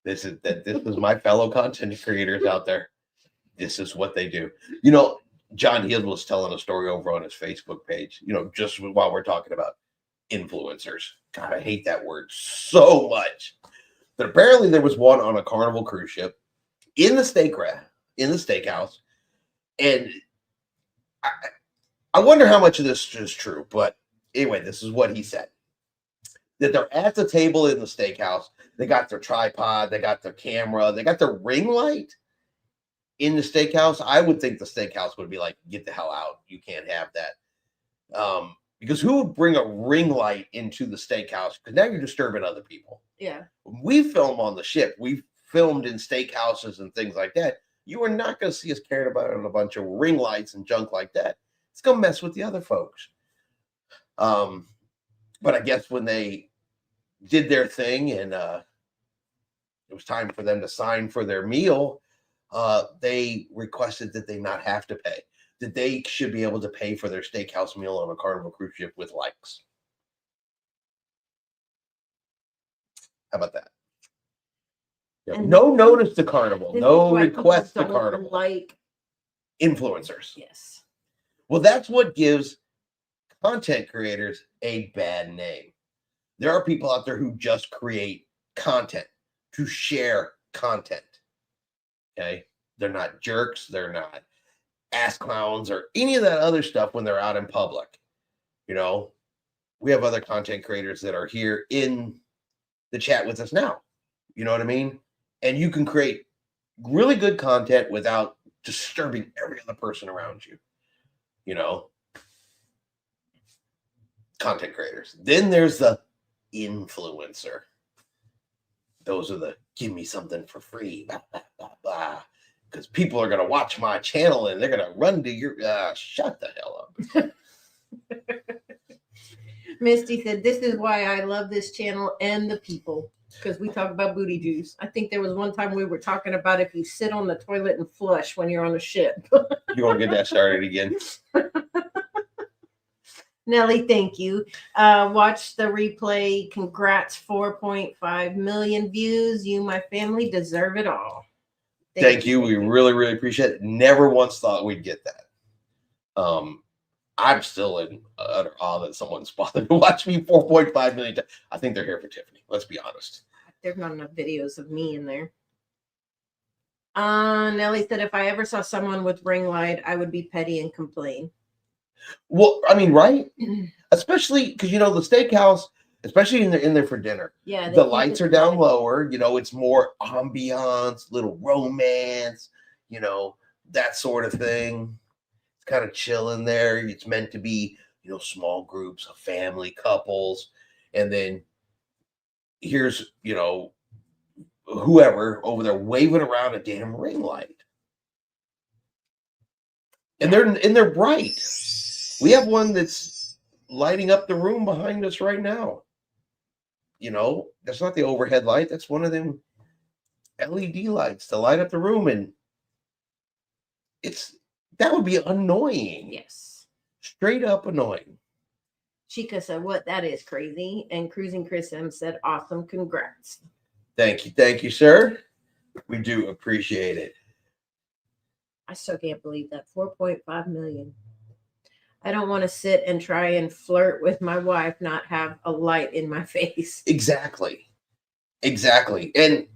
Speaker 1: This is my fellow content creators out there. This is what they do. You know, John Hill was telling a story over on his Facebook page, you know, just while we're talking about influencers. God, I hate that word so much. But apparently there was one on a Carnival cruise ship in the steakhouse. And I wonder how much of this is true. But anyway, this is what he said. That they're at the table in the steakhouse. They got their tripod. They got their camera. They got their ring light in the steakhouse. I would think the steakhouse would be like, get the hell out. You can't have that. Because who would bring a ring light into the steakhouse? Because now you're disturbing other people.
Speaker 2: Yeah.
Speaker 1: When we film on the ship, we filmed in steakhouses and things like that. You are not going to see us caring about a bunch of ring lights and junk like that. It's going to mess with the other folks. But I guess when they did their thing and it was time for them to sign for their meal, they requested that they not have to pay, that they should be able to pay for their steakhouse meal on a Carnival cruise ship with likes. How about that?
Speaker 2: And
Speaker 1: no notice to Carnival, no request to Carnival.
Speaker 2: Like
Speaker 1: influencers.
Speaker 2: Yes.
Speaker 1: Well, that's what gives content creators a bad name. There are people out there who just create content to share content. Okay? They're not jerks. They're not ass clowns or any of that other stuff when they're out in public. You know, we have other content creators that are here in the chat with us now. You know what I mean? And you can create really good content without disturbing every other person around you. You know, content creators. Then there's the influencer. Those are the give me something for free, blah, blah, blah, blah. Because people are going to watch my channel and they're going to run to your shut the hell up.
Speaker 2: Misty said, this is why I love this channel and the people, because we talk about booty juice. I think there was one time we were talking about if you sit on the toilet and flush when you're on a ship.
Speaker 1: You want to get that started again?
Speaker 2: Nellie, thank you. Watch the replay. Congrats, 4.5 million views. You, my family, deserve it all.
Speaker 1: Thank you. We really, really appreciate it. Never once thought we'd get that. I'm still in utter awe that someone's bothered to watch me 4.5 million times. I think they're here for Tiffany. Let's be honest.
Speaker 2: There's not enough videos of me in there. Nellie said, if I ever saw someone with ring light, I would be petty and complain.
Speaker 1: Well, I mean, right? Especially because, you know, the steakhouse, especially in there for dinner.
Speaker 2: Yeah.
Speaker 1: The lights are down lower. You know, it's more ambiance, little romance, you know, that sort of thing. It's kind of chill in there. It's meant to be, you know, small groups of family, couples. And then here's, you know, whoever over there waving around a damn ring light. And they're bright. We have one that's lighting up the room behind us right now. You know, that's not the overhead light. That's one of them LED lights to light up the room. And that would be annoying.
Speaker 2: Yes.
Speaker 1: Straight up annoying.
Speaker 2: Chica said, what? That is crazy. And Cruising Chris M said, awesome. Congrats.
Speaker 1: Thank you. Thank you, sir. We do appreciate it.
Speaker 2: I still can't believe that. 4.5 million. I don't want to sit and try and flirt with my wife, not have a light in my face.
Speaker 1: Exactly. Exactly. And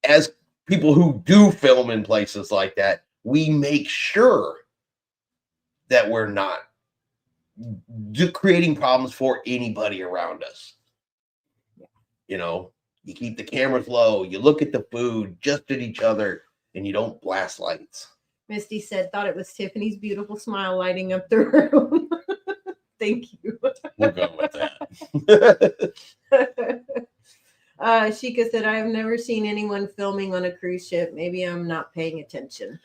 Speaker 1: as people who do film in places like that, we make sure that we're not creating problems for anybody around us. You know, you keep the cameras low, you look at the food, just at each other, and you don't blast lights.
Speaker 2: Misty said, thought it was Tiffany's beautiful smile lighting up the room. Thank you.
Speaker 1: We'll go with that.
Speaker 2: Sheikah said, I have never seen anyone filming on a cruise ship. Maybe I'm not paying attention.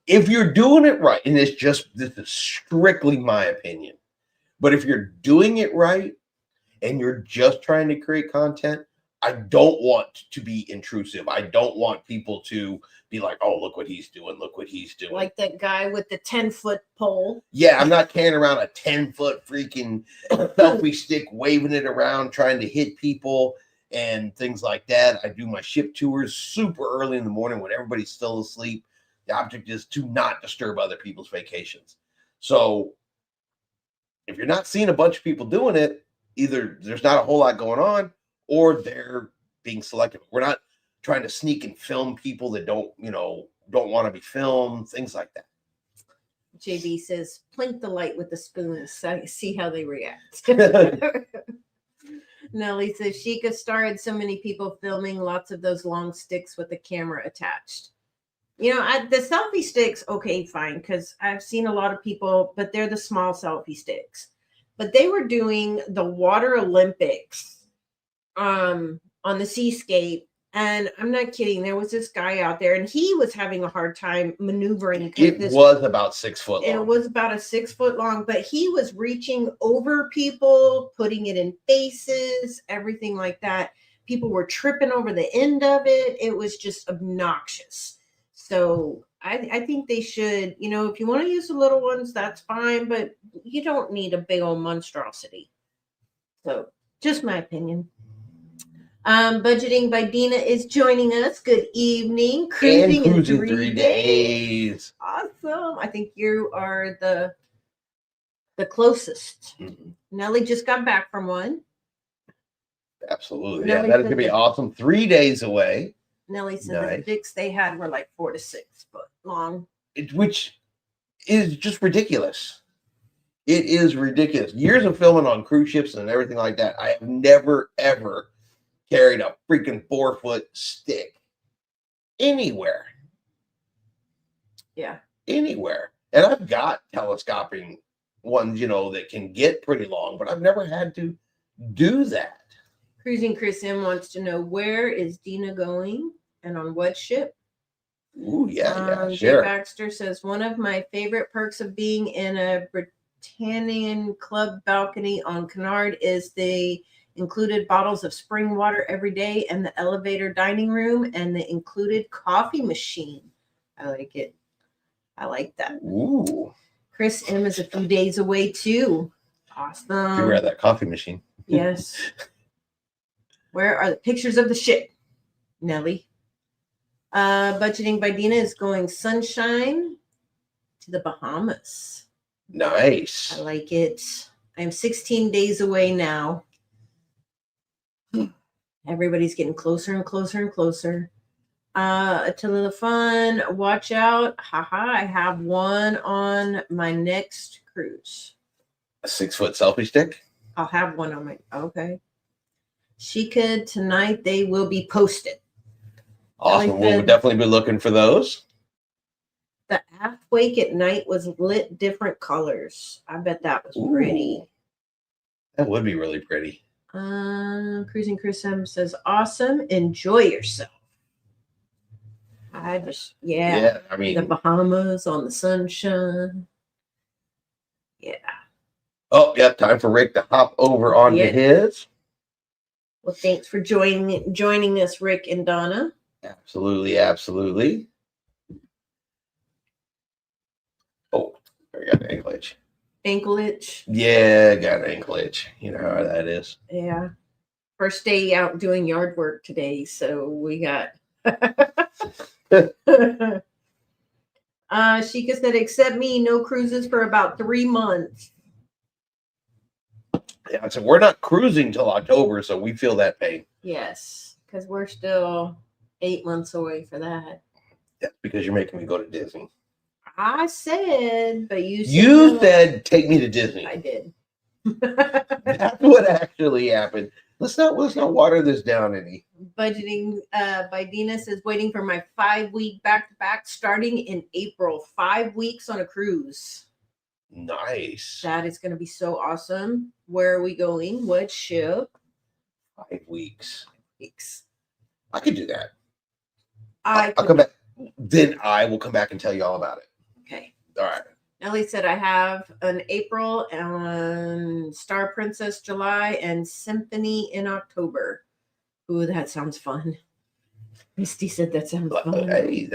Speaker 1: If you're doing it right, and this is strictly my opinion, but if you're doing it right and you're just trying to create content, I don't want to be intrusive. I don't want people to be like, oh, look what he's doing. Look what he's doing.
Speaker 2: Like that guy with the 10-foot pole.
Speaker 1: Yeah, I'm not carrying around a 10-foot freaking selfie stick, waving it around, trying to hit people and things like that. I do my ship tours super early in the morning when everybody's still asleep. The object is to not disturb other people's vacations. So if you're not seeing a bunch of people doing it, either there's not a whole lot going on or they're being selective. We're not trying to sneak and film people that don't want to be filmed, things like that.
Speaker 2: JB says, plink the light with the spoon, see how they react. Nellie says, Sheikah started so many people filming, lots of those long sticks with the camera attached. You know, the selfie sticks, okay, fine, because I've seen a lot of people, but they're the small selfie sticks. But they were doing the Water Olympics on the seascape, and I'm not kidding. There was this guy out there, and he was having a hard time maneuvering.
Speaker 1: It was about 6 foot long.
Speaker 2: It was about a 6 foot long, but he was reaching over people, putting it in faces, everything like that. People were tripping over the end of it. It was just obnoxious. So I think they should, if you want to use the little ones, that's fine, but you don't need a big old monstrosity. So just my opinion. Budgeting by Dina is joining us. Good evening.
Speaker 1: Cruising in 3 days.
Speaker 2: Awesome. I think you are the closest. Mm-hmm. Nellie just got back from one.
Speaker 1: Absolutely. Nellie, yeah, that is going to be awesome. 3 days away.
Speaker 2: Nellie said the sticks they had were like 4 to 6 foot long.
Speaker 1: Which is just ridiculous. It is ridiculous. Years of filming on cruise ships and everything like that, I have never, ever carried a freaking 4-foot stick anywhere.
Speaker 2: Yeah.
Speaker 1: Anywhere. And I've got telescoping ones, that can get pretty long, but I've never had to do that.
Speaker 2: Cruising Chris M wants to know, where is Dina going and on what ship?
Speaker 1: Ooh, yeah,
Speaker 2: Jay
Speaker 1: sure.
Speaker 2: Baxter says, one of my favorite perks of being in a Britannian club balcony on Cunard is the included bottles of spring water every day and the elevator dining room and the included coffee machine. I like it. I like that.
Speaker 1: Ooh.
Speaker 2: Chris M is a few days away too. Awesome.
Speaker 1: You were at that coffee machine.
Speaker 2: Yes. Where are the pictures of the ship, Nellie? Budgeting by Dina is going sunshine to the Bahamas.
Speaker 1: Nice.
Speaker 2: I like it. I'm 16 days away now. Everybody's getting closer and closer and closer. To the fun, watch out. Haha, I have one on my next cruise.
Speaker 1: A 6-foot selfie stick?
Speaker 2: I'll have one on my, okay. Sheikah, tonight they will be posted.
Speaker 1: Awesome. We'll definitely be looking for those.
Speaker 2: The aft wake at night was lit different colors. I bet that was pretty.
Speaker 1: That would be really pretty.
Speaker 2: Cruising Chris M says, awesome. Enjoy yourself. I mean, the Bahamas on the sunshine. Yeah.
Speaker 1: Oh, yeah. Time for Rick to hop over onto his.
Speaker 2: Well, thanks for joining us, Rick and Donna.
Speaker 1: Absolutely, absolutely. Oh, I got an ankle itch.
Speaker 2: Ankle itch?
Speaker 1: Yeah, got an ankle itch. You know how that is.
Speaker 2: Yeah. First day out doing yard work today, so we got... Sheikah said, except me, no cruises for about 3 months.
Speaker 1: Yeah, so we're not cruising till October, so we feel that pain.
Speaker 2: Yes, because we're still 8 months away for that.
Speaker 1: That's because you're making me go to Disney.
Speaker 2: I said, but you said
Speaker 1: You
Speaker 2: no.
Speaker 1: said take me to Disney.
Speaker 2: I did.
Speaker 1: That's what actually happened. Let's not water this down any.
Speaker 2: Budgeting by Dina says waiting for my 5-week back-to-back starting in April. 5 weeks on a cruise.
Speaker 1: Nice.
Speaker 2: That is going to be so awesome. Where are we going? What ship?
Speaker 1: 5 weeks.
Speaker 2: Weeks.
Speaker 1: I could do that.
Speaker 2: I'll
Speaker 1: come back. Then I will come back and tell you all about it.
Speaker 2: Okay.
Speaker 1: All right.
Speaker 2: Nellie said I have an April and Star Princess July and Symphony in October. Ooh, that sounds fun. Misty said that sounds fun.
Speaker 1: Hey,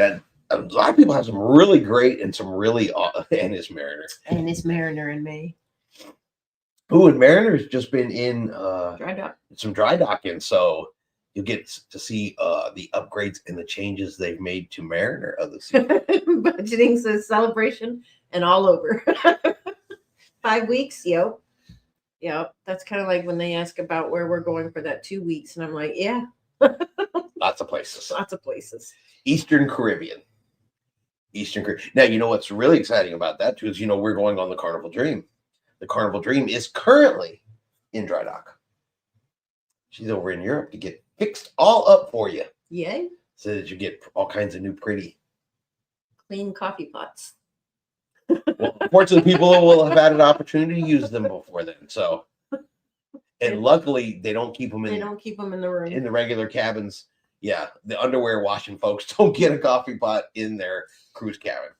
Speaker 1: a lot of people have some really great and some really Ennis Mariner.
Speaker 2: Ennis Mariner in May.
Speaker 1: Ooh, and Mariner's just been in
Speaker 2: Dry dock.
Speaker 1: some dry docking, so you'll get to see the upgrades and the changes they've made to Mariner of the season.
Speaker 2: Budgeting says celebration and all over. 5 weeks, yep. That's kind of like when they ask about where we're going for that 2 weeks, and I'm like, yeah.
Speaker 1: Lots of places.
Speaker 2: Lots of places.
Speaker 1: Eastern Caribbean. Now, you know what's really exciting about that too is we're going on the Carnival Dream. The Carnival Dream is currently in dry dock. She's over in Europe to get fixed all up for you.
Speaker 2: Yay.
Speaker 1: So that you get all kinds of new pretty
Speaker 2: clean coffee pots.
Speaker 1: Well, unfortunately, people will have had an opportunity to use them before then. So, and luckily, they don't keep them in.
Speaker 2: They don't keep them in the room.
Speaker 1: In the regular cabins. Yeah, the underwear washing folks don't get a coffee pot in their cruise cabin.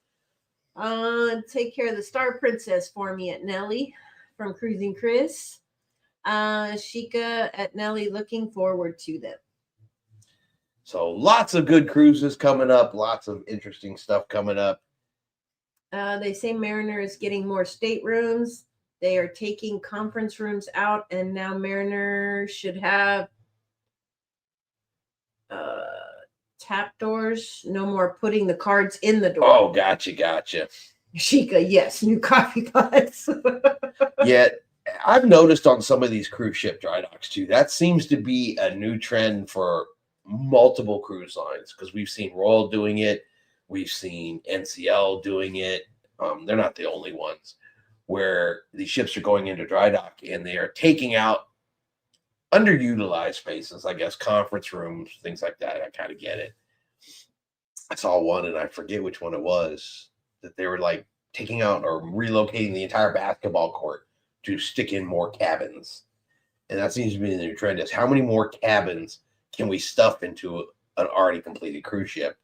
Speaker 2: Take care of the Star Princess for me at Nelly from Cruising Chris. Sheikah at Nelly, looking forward to them.
Speaker 1: So lots of good cruises coming up. Lots of interesting stuff coming up.
Speaker 2: They say Mariner is getting more staterooms. They are taking conference rooms out, and now Mariner should have tap doors. No more putting the cards in the door.
Speaker 1: Oh, gotcha.
Speaker 2: Sheikah, yes, new coffee pots.
Speaker 1: Yeah, I've noticed on some of these cruise ship dry docks too. That seems to be a new trend for multiple cruise lines because we've seen Royal doing it. We've seen NCL doing it. They're not the only ones where these ships are going into dry dock and they are taking out underutilized spaces, I guess, conference rooms, things like that. I kind of get it. I saw one and I forget which one it was that they were like taking out or relocating the entire basketball court to stick in more cabins. And that seems to be the new trend is how many more cabins can we stuff into an already completed cruise ship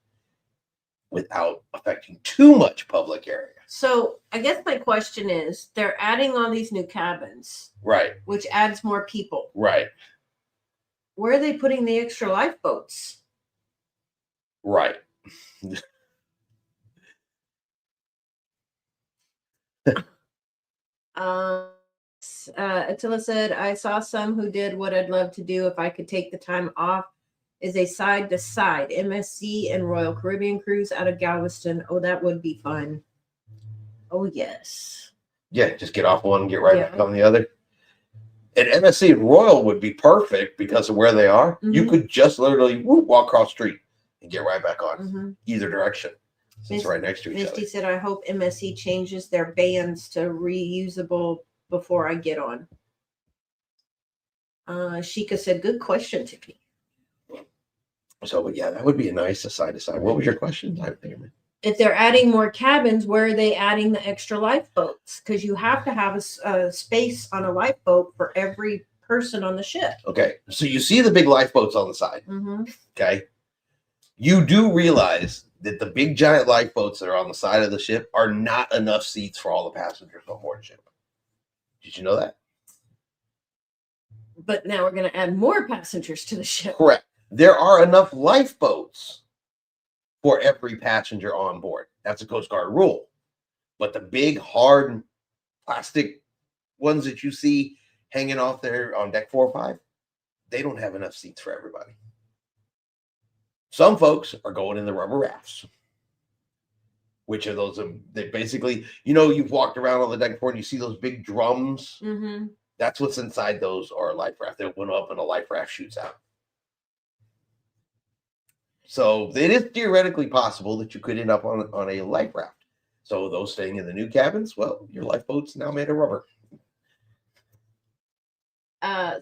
Speaker 1: without affecting too much public area?
Speaker 2: So I guess my question is, they're adding all these new cabins.
Speaker 1: Right.
Speaker 2: Which adds more people.
Speaker 1: Right.
Speaker 2: Where are they putting the extra lifeboats?
Speaker 1: Right.
Speaker 2: Attila said, I saw some who did what I'd love to do if I could take the time off is a side-to-side MSC and Royal Caribbean cruise out of Galveston. Oh, that would be fun. Oh, yes.
Speaker 1: Yeah, just get off one and get right back on the other. And MSC and Royal would be perfect because of where they are. Mm-hmm. You could just literally walk across the street and get right back on either direction. It's right next to each other.
Speaker 2: Misty said, I hope MSC changes their bands to reusable before I get on. Sheikah said, good question, Tiffany.
Speaker 1: So, but yeah, that would be a nice side-to-side. What was your question?
Speaker 2: If they're adding more cabins, where are they adding the extra lifeboats? Because you have to have a space on a lifeboat for every person on the ship.
Speaker 1: Okay, so you see the big lifeboats on the side.
Speaker 2: Mm-hmm.
Speaker 1: Okay, you do realize that the big giant lifeboats that are on the side of the ship are not enough seats for all the passengers on board the ship. Did you know that?
Speaker 2: But now we're going to add more passengers to the ship.
Speaker 1: Correct. There are enough lifeboats for every passenger on board. That's a Coast Guard rule. But the big, hard plastic ones that you see hanging off there on deck 4 or 5, they don't have enough seats for everybody. Some folks are going in the rubber rafts, which are those, they basically, you've walked around on the deck before and you see those big drums.
Speaker 2: Mm-hmm.
Speaker 1: That's what's inside those or a life raft. They went up and a life raft shoots out. So it is theoretically possible that you could end up on a life raft. So those staying in the new cabins, well, your lifeboat's now made of rubber.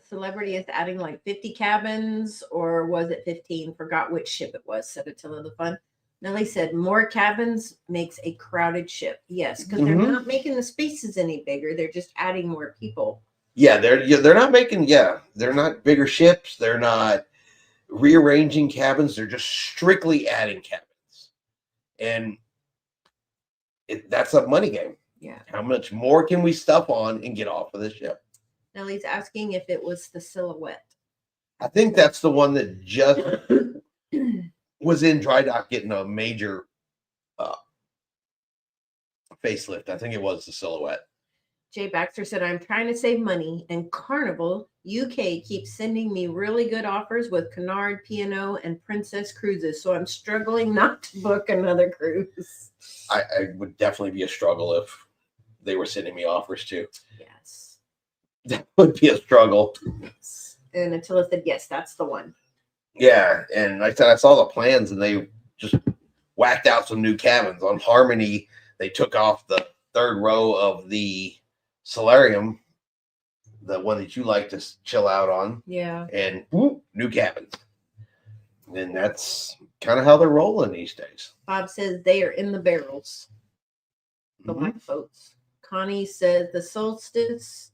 Speaker 2: Celebrity is adding like 50 cabins, or was it 15? Forgot which ship it was, said Attila the Fun. Nellie said more cabins makes a crowded ship. Yes, because they're not making the spaces any bigger. They're just adding more people.
Speaker 1: Yeah, they're not making, they're not bigger ships. They're not rearranging cabins. They're just strictly adding cabins. And that's a money game.
Speaker 2: Yeah.
Speaker 1: How much more can we stuff on and get off of the ship?
Speaker 2: Nellie's asking if it was the Silhouette.
Speaker 1: I think that's the one that just was in dry dock getting a major facelift. I think it was the Silhouette.
Speaker 2: Jay Baxter said, I'm trying to save money, and Carnival UK keeps sending me really good offers with Cunard, P&O, and Princess Cruises, so I'm struggling not to book another cruise.
Speaker 1: I would definitely be a struggle if they were sending me offers too.
Speaker 2: Yes.
Speaker 1: That would be a struggle.
Speaker 2: Yes. And Attila said, yes, that's the one.
Speaker 1: Yeah, and like I said, I saw the plans, and they just whacked out some new cabins. On Harmony, they took off the third row of the solarium, the one that you like to chill out on.
Speaker 2: Yeah.
Speaker 1: And whoop, new cabins. And that's kind of how they're rolling these days.
Speaker 2: Bob says they are in the barrels, the lifeboats. Connie says the Solstice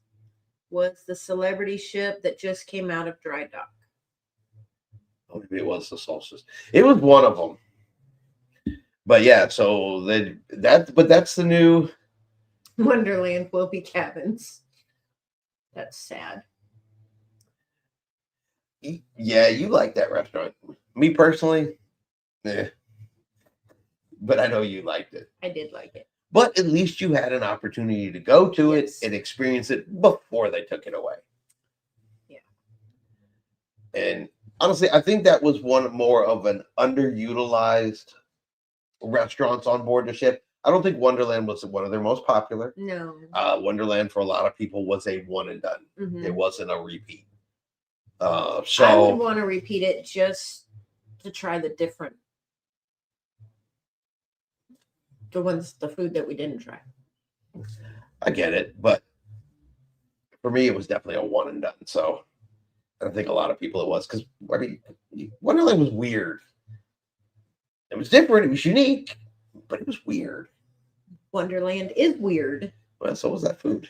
Speaker 2: was the celebrity ship that just came out of dry dock.
Speaker 1: Oh, maybe it was the Solstice. It was one of them. But yeah, so that's the new
Speaker 2: Wonderland will be cabins. That's sad.
Speaker 1: Yeah, you like that restaurant. Me personally, but I know you liked it.
Speaker 2: I did like it.
Speaker 1: But at least you had an opportunity to go to it and experience it before they took it away.
Speaker 2: Yeah.
Speaker 1: And honestly, I think that was one more of an underutilized restaurants on board the ship. I don't think Wonderland was one of their most popular.
Speaker 2: No.
Speaker 1: Wonderland for a lot of people was a one and done.
Speaker 2: Mm-hmm.
Speaker 1: It wasn't a repeat.
Speaker 2: I would want to repeat it just to try the food that we didn't try.
Speaker 1: I get it, but for me, it was definitely a one and done. So I think a lot of people it was because Wonderland was weird. It was different. It was unique, but it was weird.
Speaker 2: Wonderland is weird.
Speaker 1: Well, so was that food.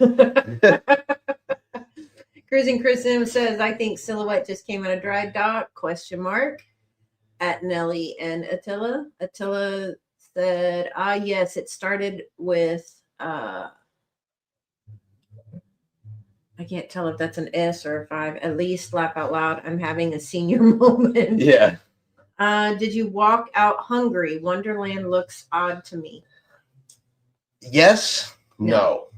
Speaker 2: Cruising Chris M says, I think Silhouette just came out of dry dock, ? At Nellie and Attila. Attila said, yes, it started with, I can't tell if that's an S or a 5. At least laugh out loud. I'm having a senior moment.
Speaker 1: Yeah.
Speaker 2: Did you walk out hungry? Wonderland looks odd to me.
Speaker 1: Yes. No.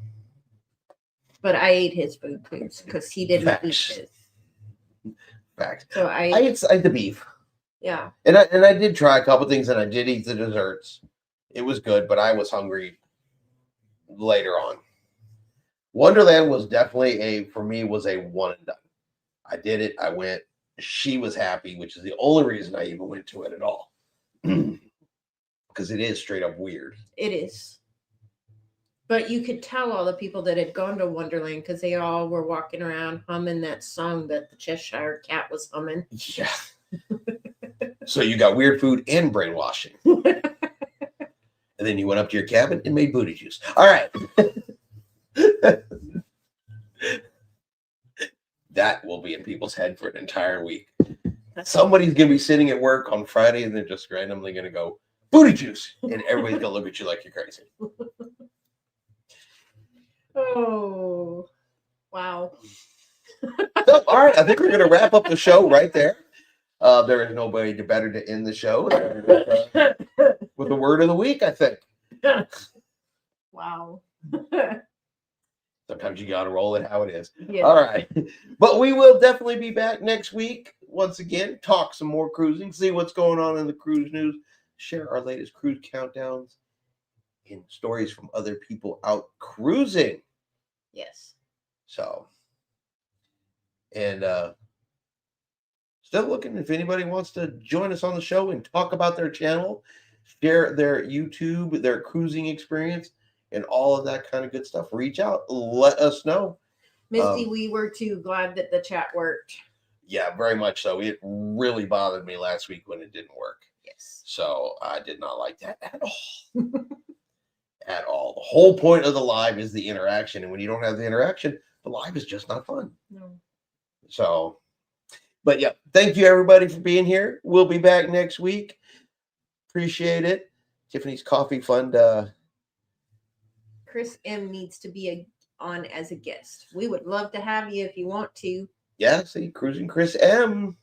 Speaker 2: But I ate his food because he didn't eat his.
Speaker 1: Fact.
Speaker 2: So I
Speaker 1: ate the beef.
Speaker 2: Yeah.
Speaker 1: And I did try a couple things, and I did eat the desserts. It was good, but I was hungry later on. Wonderland was definitely for me was a one and done. I did it. I went. She was happy, which is the only reason I even went to it at all. Because it is straight up weird.
Speaker 2: It is. But you could tell all the people that had gone to Wonderland because they all were walking around humming that song that the Cheshire Cat was humming.
Speaker 1: Yeah. So you got weird food and brainwashing. And then you went up to your cabin and made booty juice. All right. That will be in people's head for an entire week. Somebody's going to be sitting at work on Friday and they're just randomly going to go, booty juice. And everybody's going to look at you like you're crazy.
Speaker 2: Oh, wow.
Speaker 1: So, all right. I think we're going to wrap up the show right there. There is nobody better to end the show with the word of the week, I think.
Speaker 2: Wow.
Speaker 1: Sometimes you got to roll it how it is.
Speaker 2: Yeah.
Speaker 1: All right. But we will definitely be back next week. Once again, talk some more cruising, see what's going on in the cruise news, share our latest cruise countdowns and stories from other people out cruising.
Speaker 2: Yes.
Speaker 1: So And still looking if anybody wants to join us on the show and talk about their channel, share their YouTube, their cruising experience, and all of that kind of good stuff. Reach out, let us know.
Speaker 2: Misty, we were too glad that the chat worked.
Speaker 1: Yeah, very much so. It really bothered me last week when it didn't work.
Speaker 2: Yes.
Speaker 1: So I did not like that at all. At all. The whole point of the live is the interaction. And when you don't have the interaction, the live is just not fun.
Speaker 2: No.
Speaker 1: So, but yeah, thank you everybody for being here. We'll be back next week. Appreciate it. Tiffany's Coffee Fund.
Speaker 2: Chris M needs to be on as a guest. We would love to have you if you want to.
Speaker 1: Yeah, see, Cruising Chris M.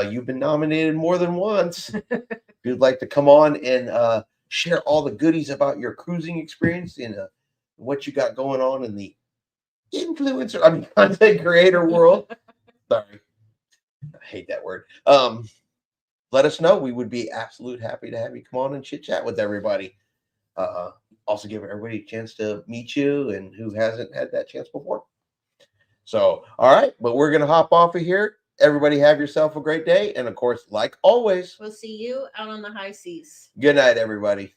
Speaker 1: You've been nominated more than once. If you'd like to come on and share all the goodies about your cruising experience and what you got going on in the content creator world. Sorry, I hate that word. Let us know. We would be absolute happy to have you come on and chit chat with everybody. Also give everybody a chance to meet you and who hasn't had that chance before. So, all right, but we're going to hop off of here. Everybody have yourself a great day. And of course, like always,
Speaker 2: we'll see you out on the high seas.
Speaker 1: Good night, everybody.